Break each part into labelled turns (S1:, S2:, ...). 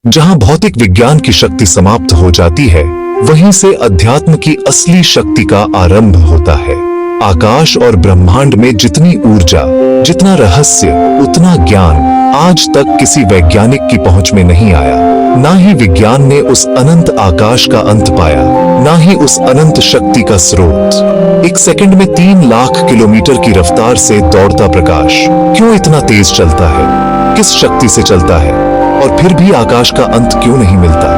S1: जहां भौतिक विज्ञान की शक्ति समाप्त हो जाती है, वहीं से अध्यात्म की असली शक्ति का आरंभ होता है। आकाश और ब्रह्मांड में जितनी ऊर्जा, जितना रहस्य, उतना ज्ञान आज तक किसी वैज्ञानिक की पहुंच में नहीं आया। ना ही विज्ञान ने उस अनंत आकाश का अंत पाया, ना ही उस अनंत शक्ति का स्रोत। एक सेकंड में 3 लाख किलोमीटर की रफ्तार से दौड़ता प्रकाश क्यों इतना तेज चलता है? किस शक्ति से चलता है? और फिर भी आकाश का अंत क्यों नहीं मिलता?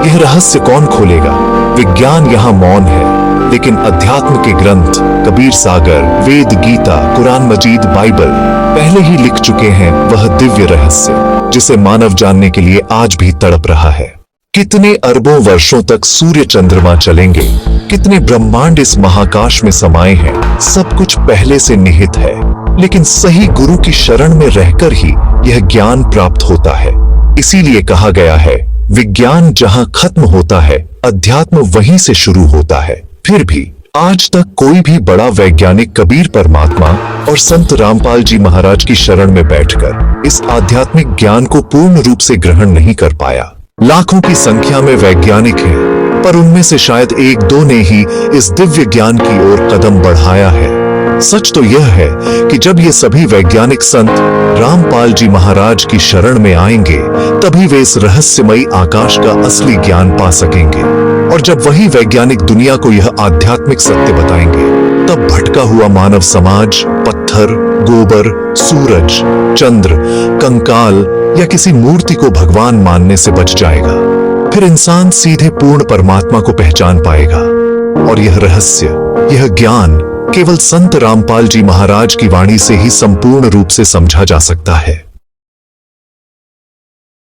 S1: यह रहस्य कौन खोलेगा? विज्ञान यहाँ मौन है, लेकिन अध्यात्म के ग्रंथ कबीर सागर, वेद, गीता, कुरान मजीद, बाइबल पहले ही लिख चुके हैं वह दिव्य रहस्य, जिसे मानव जानने के लिए आज भी तड़प रहा है। कितने अरबों वर्षों तक सूर्य चंद्रमा चलेंगे, कितने ब्रह्मांड इस महाकाश में समाये हैं, सब कुछ पहले से निहित है। लेकिन सही गुरु की शरण में रहकर ही यह ज्ञान प्राप्त होता है। इसीलिए कहा गया है, विज्ञान जहां खत्म होता है, अध्यात्म वहीं से शुरू होता है। फिर भी आज तक कोई भी बड़ा वैज्ञानिक कबीर परमात्मा और संत रामपाल जी महाराज की शरण में बैठकर इस आध्यात्मिक ज्ञान को पूर्ण रूप से ग्रहण नहीं कर पाया। लाखों की संख्या में वैज्ञानिक हैं, पर उनमें से शायद 1-2 ने ही इस दिव्य ज्ञान की ओर कदम बढ़ाया है। सच तो यह है कि जब ये सभी वैज्ञानिक संत रामपाल जी महाराज की शरण में आएंगे, तभी वे इस रहस्यमयी आकाश का असली ज्ञान पा सकेंगे। और जब वही वैज्ञानिक दुनिया को यह आध्यात्मिक सत्य बताएंगे, तब भटका हुआ मानव समाज पत्थर, गोबर, सूरज, चंद्र, कंकाल या किसी मूर्ति को भगवान मानने से बच जाएगा। फिर इंसान सीधे पूर्ण परमात्मा को पहचान पाएगा। और यह रहस्य, यह ज्ञान केवल संत रामपाल जी महाराज की वाणी से ही संपूर्ण रूप से समझा जा सकता है।